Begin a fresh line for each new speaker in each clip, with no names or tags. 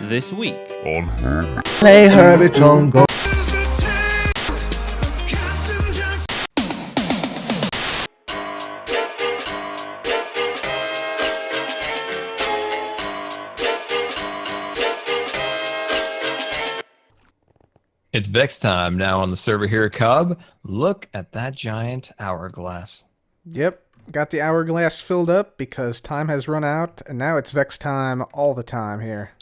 this week.
Play Herbie Go.
It's Vex time now on the server here, Cub. Look at that giant hourglass.
Yep, got the hourglass filled up because time has run out, and now it's Vex time all the time here.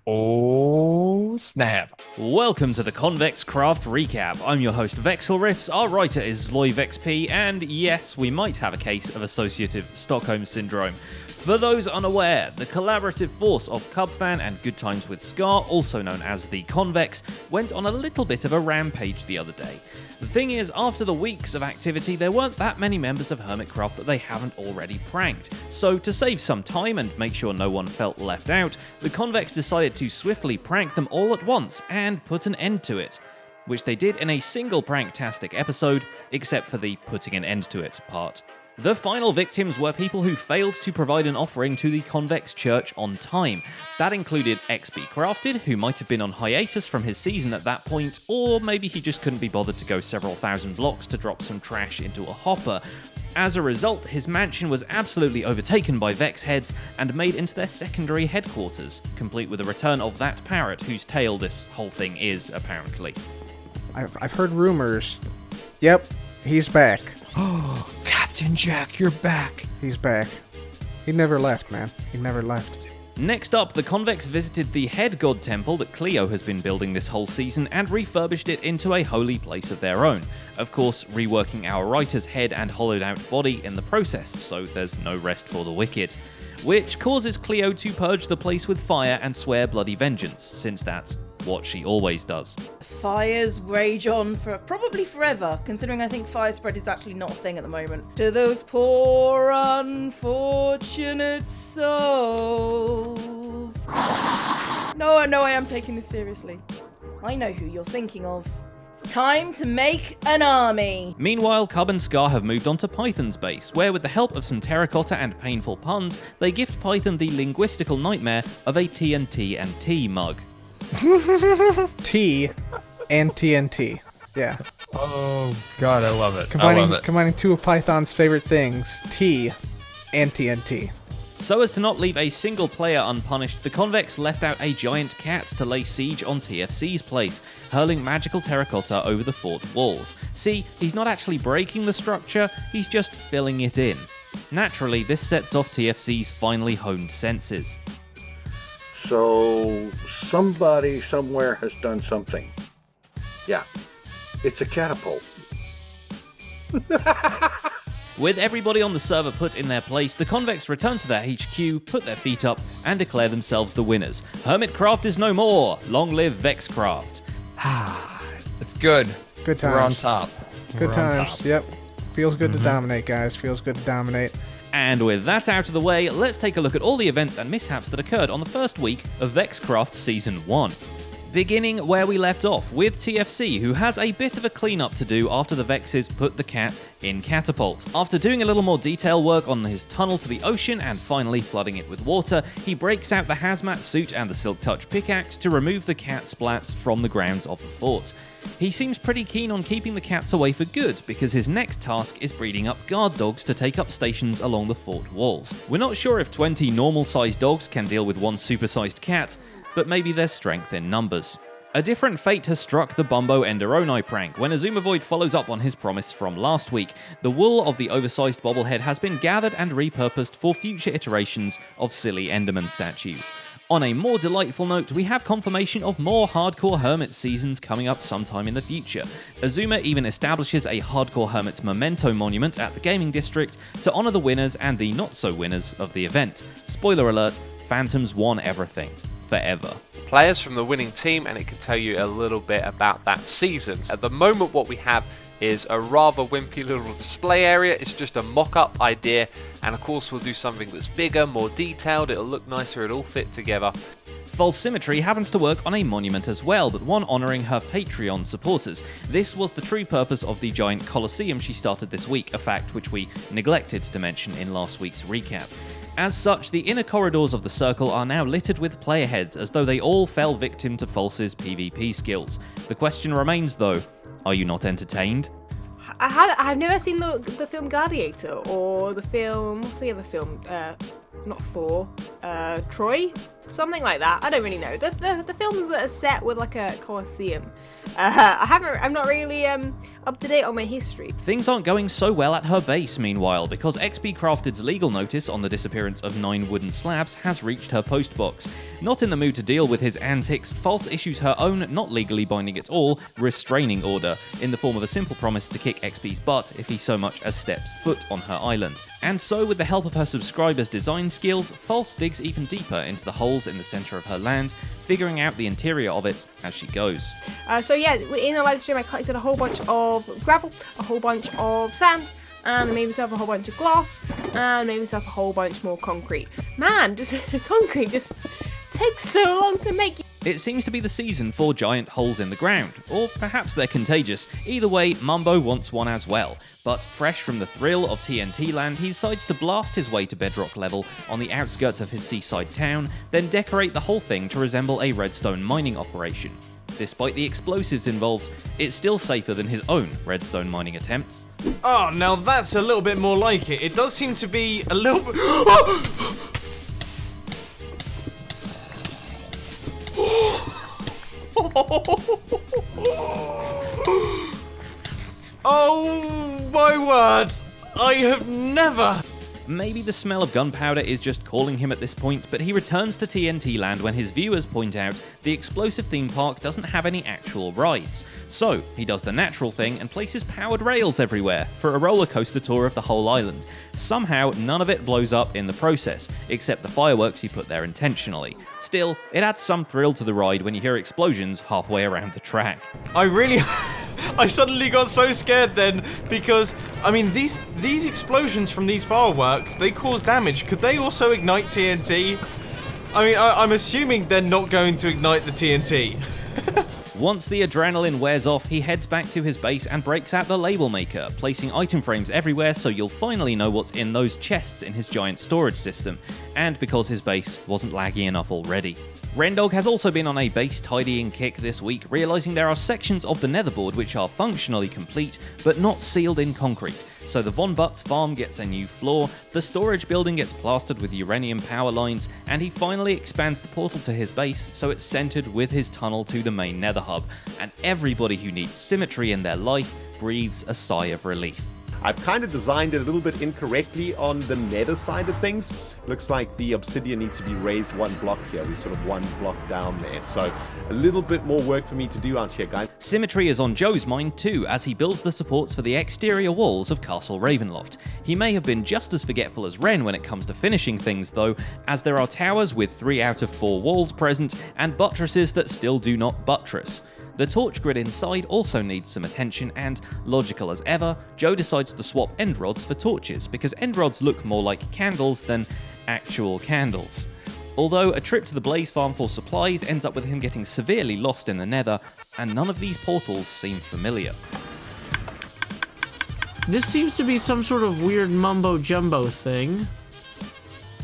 Oh, snap.
Welcome to the VexCraft recap. I'm your host VexLriffs, our writer is ZloyVexP, and yes, we might have a case of associative Stockholm Syndrome. For those unaware, the collaborative force of Cubfan and Good Times with Scar, also known as the Convex, went on a little bit of a rampage the other day. The thing is, after the weeks of activity, there weren't that many members of Hermitcraft that they haven't already pranked. So to save some time and make sure no one felt left out, the Convex decided to swiftly prank them all at once and put an end to it. Which they did in a single pranktastic episode, except for the putting an end to it part. The final victims were people who failed to provide an offering to the Convex Church on time. That included XB Crafted, who might have been on hiatus from his season at that point, or maybe he just couldn't be bothered to go several thousand blocks to drop some trash into a hopper. As a result, his mansion was absolutely overtaken by Vex heads and made into their secondary headquarters, complete with the return of that parrot whose tail this whole thing is, apparently.
I've heard rumors. Yep, he's back.
Oh, Captain Jack, you're back.
He's back. He never left, man. He never left.
Next up, the Convex visited the head god temple that Cleo has been building this whole season and refurbished it into a holy place of their own. Of course, reworking our writer's head and hollowed out body in the process, so there's no rest for the wicked. Which causes Cleo to purge the place with fire and swear bloody vengeance, since that's what she always does.
Fires rage on for probably forever, considering I think fire spread is actually not a thing at the moment. To those poor unfortunate souls. No, I am taking this seriously. I know who you're thinking of. It's time to make an army.
Meanwhile, Cub and Scar have moved on to Python's base, where with the help of some terracotta and painful puns, they gift Python the linguistical nightmare of a TNT and T mug.
T and TNT. Yeah.
Oh, God, I love it. I love it.
Combining two of Python's favorite things, T and TNT.
So as to not leave a single player unpunished, the Convex left out a giant cat to lay siege on TFC's place, hurling magical terracotta over the fort walls. See, he's not actually breaking the structure, he's just filling it in. Naturally, this sets off TFC's finely honed senses.
So, somebody somewhere has done something. Yeah, it's a catapult.
With everybody on the server put in their place, the Convex return to their HQ, put their feet up, and declare themselves the winners. Hermitcraft is no more. Long live VexCraft.
It's good.
Good times.
We're on top.
Good
We're on
times.
top.
Yep. Feels good to dominate, guys. Feels good to dominate.
And with that out of the way, let's take a look at all the events and mishaps that occurred on the first week of VexCraft Season 1. Beginning where we left off, with TFC, who has a bit of a cleanup to do after the Vexes put the cat in Catapult. After doing a little more detail work on his tunnel to the ocean and finally flooding it with water, he breaks out the hazmat suit and the Silk Touch pickaxe to remove the cat splats from the grounds of the fort. He seems pretty keen on keeping the cats away for good, because his next task is breeding up guard dogs to take up stations along the fort walls. We're not sure if 20 normal-sized dogs can deal with one super-sized cat, but maybe there's strength in numbers. A different fate has struck the Bumbo Enderoni prank when Azumavoid follows up on his promise from last week. The wool of the oversized bobblehead has been gathered and repurposed for future iterations of silly Enderman statues. On a more delightful note, we have confirmation of more Hardcore Hermit seasons coming up sometime in the future. Azuma even establishes a Hardcore Hermits memento monument at the gaming district to honour the winners and the not-so-winners of the event. Spoiler alert, Phantoms won everything. Forever.
Players from the winning team, and it can tell you a little bit about that season. At the moment, what we have is a rather wimpy little display area. It's just a mock-up idea, and of course we'll do something that's bigger, more detailed, it'll look nicer, it'll all fit together.
False Symmetry happens to work on a monument as well, but one honouring her Patreon supporters. This was the true purpose of the giant Colosseum she started this week, a fact which we neglected to mention in last week's recap. As such, the inner corridors of the circle are now littered with player heads as though they all fell victim to False's PvP skills. The question remains though, are you not entertained?
I've never seen the film Gladiator or the film, what's the other film? Not Thor, Troy? Something like that. I don't really know. The films that are set with like a Colosseum. I'm not really up to date on my history.
Things aren't going so well at her base, meanwhile, because XP Crafted's legal notice on the disappearance of 9 wooden slabs has reached her postbox. Not in the mood to deal with his antics, False issues her own, not legally binding at all, restraining order, in the form of a simple promise to kick XP's butt if he so much as steps foot on her island. And so, with the help of her subscribers' design skills, False digs even deeper into the holes in the centre of her land, figuring out the interior of it as she goes.
So yeah, in the live stream I collected a whole bunch of gravel, a whole bunch of sand, and I made myself a whole bunch of glass, and made myself a whole bunch more concrete. Man, just concrete just takes so long to make.
It seems to be the season for giant holes in the ground, or perhaps they're contagious. Either way, Mumbo wants one as well. But fresh from the thrill of TNT land, he decides to blast his way to bedrock level on the outskirts of his seaside town, then decorate the whole thing to resemble a redstone mining operation. Despite the explosives involved, it's still safer than his own redstone mining attempts.
Oh, now that's a little bit more like it. It does seem to be a little bit... Oh my word! I have never...
Maybe the smell of gunpowder is just calling him at this point, but he returns to TNT land when his viewers point out the explosive theme park doesn't have any actual rides. So, he does the natural thing and places powered rails everywhere for a roller coaster tour of the whole island. Somehow, none of it blows up in the process, except the fireworks he put there intentionally. Still, it adds some thrill to the ride when you hear explosions halfway around the track.
I suddenly got so scared then, because, I mean, these explosions from these fireworks, they cause damage. Could they also ignite TNT? I mean, I'm assuming they're not going to ignite the TNT.
Once the adrenaline wears off, he heads back to his base and breaks out the label maker, placing item frames everywhere so you'll finally know what's in those chests in his giant storage system, and because his base wasn't laggy enough already. Rendog has also been on a base tidying kick this week, realising there are sections of the netherboard which are functionally complete, but not sealed in concrete. So the Von Butts farm gets a new floor, the storage building gets plastered with uranium power lines, and he finally expands the portal to his base so it's centered with his tunnel to the main nether hub, and everybody who needs symmetry in their life breathes a sigh of relief.
I've kind of designed it a little bit incorrectly on the nether side of things. Looks like the obsidian needs to be raised one block here. We're sort of one block down there. So a little bit more work for me to do out here, guys.
Symmetry is on Joe's mind too, as he builds the supports for the exterior walls of Castle Ravenloft. He may have been just as forgetful as Ren when it comes to finishing things though, as there are towers with 3 out of 4 walls present, and buttresses that still do not buttress. The torch grid inside also needs some attention, and, logical as ever, Joe decides to swap end rods for torches, because end rods look more like candles than actual candles. Although a trip to the Blaze Farm for supplies ends up with him getting severely lost in the nether, and none of these portals seem familiar.
This seems to be some sort of weird mumbo-jumbo thing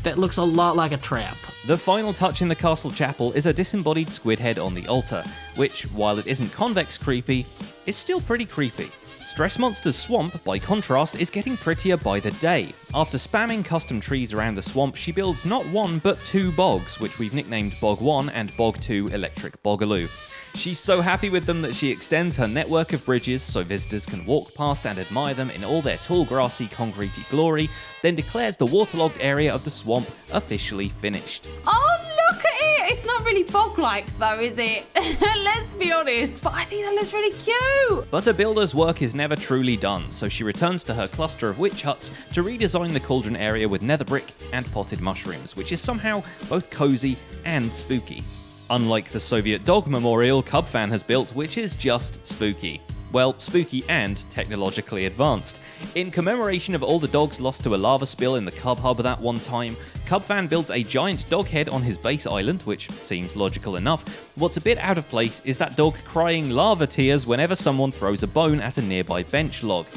that looks a lot like a trap.
The final touch in the castle chapel is a disembodied squid head on the altar, which, while it isn't convex creepy, is still pretty creepy. Stress Monster's swamp, by contrast, is getting prettier by the day. After spamming custom trees around the swamp, she builds not 1 but 2 bogs, which we've nicknamed Bog 1 and Bog 2 Electric Bogaloo. She's so happy with them that she extends her network of bridges so visitors can walk past and admire them in all their tall grassy concretey glory, then declares the waterlogged area of the swamp officially finished.
Oh, look at it! It's not really bog-like though, is it? Let's be honest, but I think that looks really cute!
But a builder's work is never truly done, so she returns to her cluster of witch huts to redesign the cauldron area with nether brick and potted mushrooms, which is somehow both cozy and spooky. Unlike the Soviet dog memorial Cubfan has built, which is just spooky. Well, spooky and technologically advanced. In commemoration of all the dogs lost to a lava spill in the Cub Hub that one time, Cubfan builds a giant dog head on his base island, which seems logical enough. What's a bit out of place is that dog crying lava tears whenever someone throws a bone at a nearby bench log.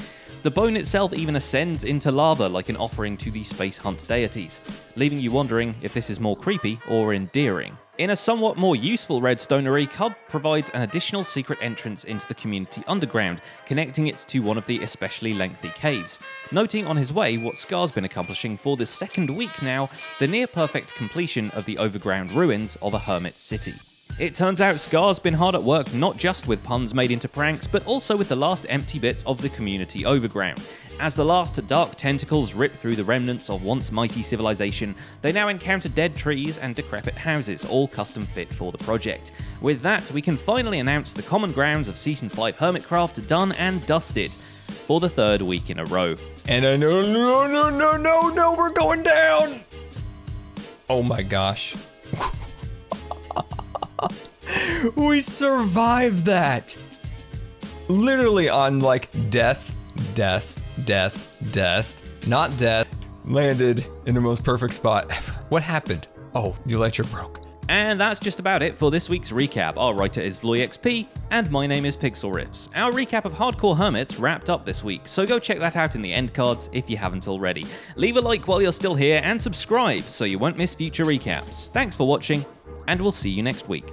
The bone itself even ascends into lava like an offering to the space hunt deities, leaving you wondering if this is more creepy or endearing. In a somewhat more useful redstonery, Cub provides an additional secret entrance into the community underground, connecting it to one of the especially lengthy caves. Noting on his way what Scar's been accomplishing for the second week now, the near-perfect completion of the overground ruins of a hermit city. It turns out Scar's been hard at work not just with puns made into pranks, but also with the last empty bits of the community overground. As the last dark tentacles rip through the remnants of once mighty civilization, they now encounter dead trees and decrepit houses, all custom fit for the project. With that, we can finally announce the common grounds of Season 5 Hermitcraft done and dusted for the third week in a row.
And no, we're going down! Oh my gosh. We survived that! Literally on like death, not death, landed in the most perfect spot ever. What happened? Oh, the electric broke.
And that's just about it for this week's recap. Our writer is LoyXP, and my name is Pixel Riffs. Our recap of Hardcore Hermits wrapped up this week, so go check that out in the end cards if you haven't already. Leave a like while you're still here, and subscribe so you won't miss future recaps. Thanks for watching, and we'll see you next week.